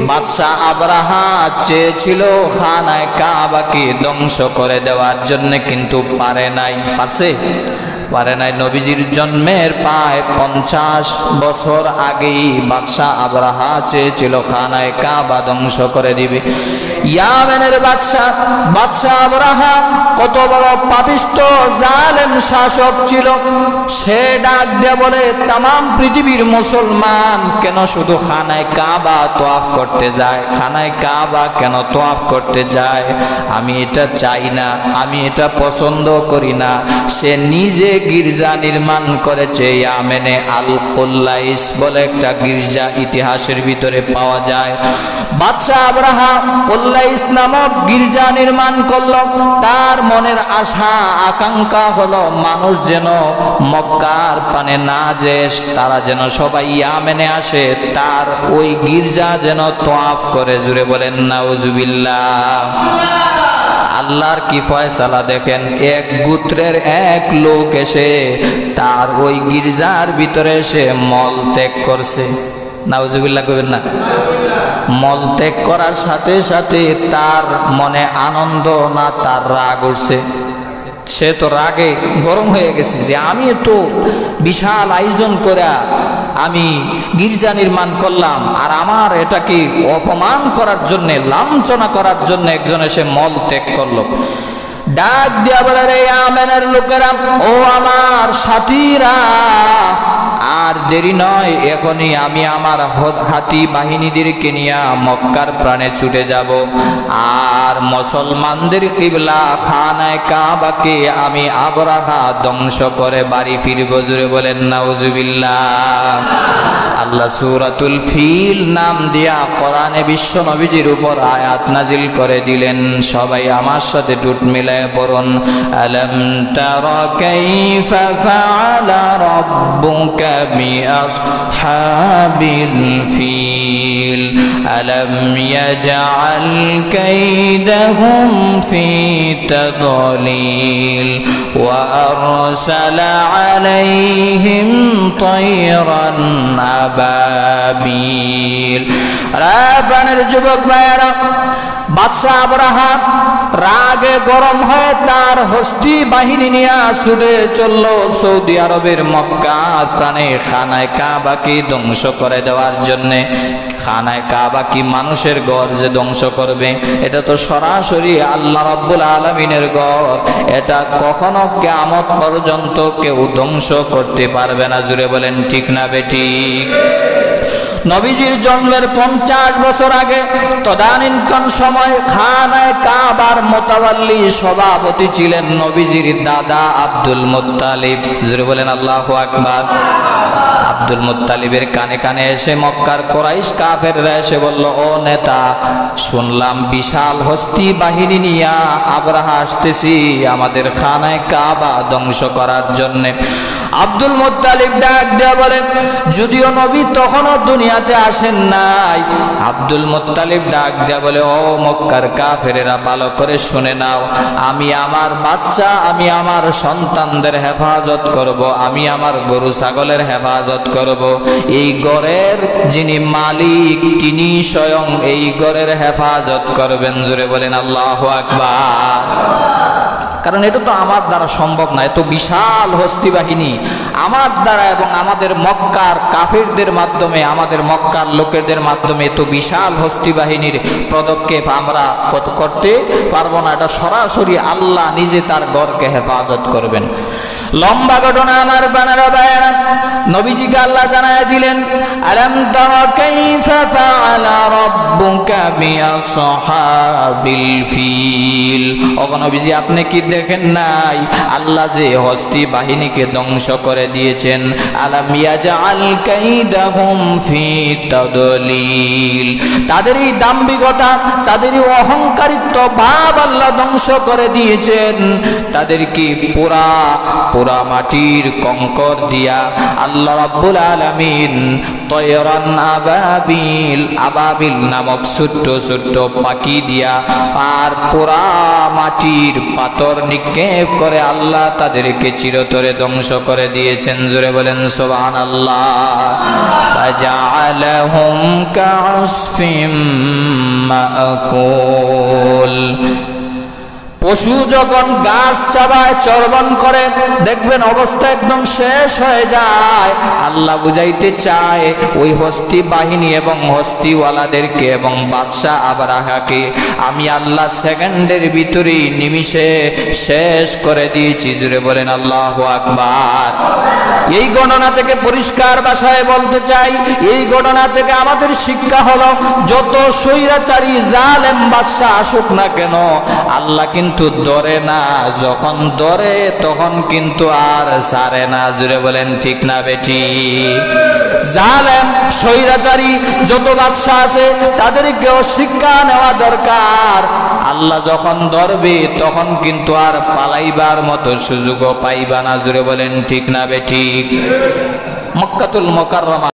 বাদশাহ আবরাহা চেয়েছিল খানায়ে কাবাকে ধ্বংস করে দেওয়ার জন্য, কিন্তু পারে নাই। পারে নাই। নবীজির জন্মের প্রায় 50 বছর আগেই বাদশাহ আবরাহা চেয়েছিল খানায়ে কাবা ধ্বংস করে দিবে। ইয়ামেনের বাদশাহ আবরাহা কত বড় পাপিষ্ঠ জালেম শাসক ছিল। সে ডাক দিয়ে বলে, তামাম পৃথিবীর মুসলমান কেন শুধু খানায়ে কাবা তওয়াফ করতে যায়? খানায়ে কাবা কেন তওয়াফ করতে যায়? আমি এটা চাই না, আমি এটা পছন্দ করি না। সে নিজে গির্জা নির্মাণ করেছে। ইয়ামেনে আল কুল্লাইস বলে একটা গির্জা ইতিহাসের ভিতরে পাওয়া যায়। বাদশাহ আবরাহা কুল্লাইস নামক গির্জা নির্মাণ করল। তার মনের আশা আকাঙ্ক্ষা হলো মানুষ যেন মক্কার পানে না যেয়ে তারা যেন সবাই ইয়ামেনে আসে, তার ওই গির্জা যেন তওয়াফ করে। জুড়ে বলেন নাউজুবিল্লাহ। আল্লাহর কি ফয়সালা দেখেন, এক গোত্রের এক লোক এসে তার ওই গির্জার ভিতরে এসে মল ত্যাগ করছে। নাউজুবিল্লাহ কইবেন না? মল ত্যাগ করার সাথে সাথে তার মনে আনন্দ না তার রাগ উঠছে। সে তো রাগে গরম হয়ে গেছে যে আমি তো বিশাল আয়োজন করে আমি গির্জা নির্মাণ করলাম, আর আমার এটাকে অপমান করার জন্য, লাঞ্ছনা করার জন্য একজন এসে মল ত্যাগ করলো। ডাক দিয়া বলে, রে ইয়ামেনের লোকেরা, ও আমার সাথীরা, আর দেরি নয়, এখনই আমি আমার হাতি বাহিনীদেরকে নিয়ে মক্কার প্রাণে ছুটে যাব, আর মুসলমানদের কিবলা খানায়ে কাবাকে আমি আবরাহা ধ্বংস করে বাড়ি ফিরব। জুড়ে বলেন নাউজুবিল্লাহ। আল্লাহ সূরাতুল ফিল নাম দিয়া কোরআনে বিশ্ব নবীজির উপর আয়াত নাজিল করে দিলেন। সবাই আমার সাথে টুট মিলায় পড়ুন, আলাম তারা কাইফা ফাআলা রাব্বুকা বিআসহাবিল ফিল আলাম ইয়াজআল কাইদাহুম ফি তাদলিল ওয়া আরসালা আলাইহিম তায়রান আবাবিল। রাবানের যুবক ভাইয়েরা, বাদশাহ আবরাহা রাগে গরম হয়ে তার হস্তি বাহিনী নিয়ে ছুটে চলল সৌদি আরবের মক্কার প্রাণে খানায়ে কাবাকে ধ্বংস করে দেওয়ার জন্যে। খানায়ে কাবা কি মানুষের ঘর যে ধ্বংস করবে? এটা তো সরাসরি আল্লাহ রাব্বুল আলামিনের ঘর। এটা কখনো কিয়ামত পর্যন্ত কেউ ধ্বংস করতে পারবে না। জুড়ে বলেন ঠিক না বেঠিক? নবীজির জন্মের 50 বছর আগে তদানীন্তন সময় খানায়ে কাবার মোতাওয়াল্লি সভাপতি ছিলেন নবীজির দাদা আব্দুল মুত্তালিব। জোরে বলেন আল্লাহু আকবার। আব্দুল মুত্তালিবের কানে কানে এসে মক্কার কুরাইশ কাফেররা এসে বলল, ও নেতা, শুনলাম বিশাল হস্তি বাহিনী নিয়ে আবরাহা আসতেছি আমাদের খানায়ে কাবা ধ্বংস করার জন্য। আব্দুল মুত্তালিব ডাক দেয়া বলেন, যদিও নবী তখনও দুনিয়াতে আসেন নাই। আব্দুল মুত্তালিব ডাক দেয়া বলে, ও মক্কার কাফেরেরা, ভালো করে শুনে নাও, আমি আমার বাচ্চা, আমি আমার সন্তানদের হেফাজত করব, আমি আমার গরু ছাগলের হেফাজত করব। এই ঘরের যিনি মালিক তিনি স্বয়ং এই ঘরের হেফাজত করবেন। জোরে বলেন আল্লাহু আকবার। কারণ এটা তো আমার দ্বারা সম্ভব না, এত বিশাল হস্তি বাহিনী আমার দ্বারা এবং আমাদের মক্কার কাফিরদের মাধ্যমে, আমাদের মক্কার লোকেদের মাধ্যমে এত বিশাল হস্তি বাহিনীর পদক্ষেপ আমরা করতে পারবো না। এটা সরাসরি আল্লাহ নিজে তার ঘরকে হেফাজত করবেন। লম্বা ঘটনা আমার বানারা ভাইয়েরা, নবীজিকে আল্লাহ জানায় দিলেন, আলাম তারা কাইফা ফাআলা রাব্বুকা বিআসহাবিল ফিল। ও নবীজি, আপনি কি দেখেন নাই আল্লাহ যে হস্তি বাহিনীকে ধ্বংস করে দিয়েছেন? আলাম ইয়াজআল কাইদাহুম ফি তাদলিল। তাদের এই দাম্ভিকতা, তাদের এই অহংকারিত্ব ভাব আল্লাহ ধ্বংস করে দিয়েছেন। তাদের কি পোড়া মাটির কঙ্কর দিয়া আল্লাহ রাব্বুল আলামিন তয়রান আবাবিল, আবাবিল নামক ছোট্ট ছোট্ট পাখি দিয়া আর পোড়া মাটির পাথর নিক্ষেপ করে আল্লাহ তাদেরকে চিরতরে ধ্বংস করে দিয়েছেন। জোরে বলেন সুবহানাল্লাহ। ফাজআলাহুম কাআসফিম মাকুল। পশু যখন গাছ চাবায়, চর্বণ করে, দেখবেন অবস্থা একদম শেষ হয়ে যায়। আল্লাহ বুঝাইতে চায় ওই হস্তি বাহিনী এবং হস্তিওয়ালাদেরকে এবং বাদশাহ আবরাহাকে আমি আল্লাহ সেকেন্ডের ভিতরেই নিমিষে শেষ করে দিয়েছি। জুড়ে বলেন আল্লাহু আকবার। এই ঘটনা থেকে পরিষ্কার ভাষায় বলতে চাই, এই ঘটনা থেকে আমাদের শিক্ষা হলো যত স্বৈরাচারী জালেম বাদশাহ আসুক না কেন, আল্লাহ কিন্তু ধরে না, যখন ধরে তখন কিন্তু আর ছাড়ে না। জুড়ে বলেন ঠিক না বেটি? জালেম স্বৈরাচারী যত বাদশাহ আছে তাদেরকেও শিক্ষা নেওয়া দরকার। আল্লাহ যখন ধরবে তখন কিন্তু আর পালাইবার মতো সুযোগও পাইবা না। জুড়ে বলেন ঠিক না বেটি? মক্কাতুল মুকাররমা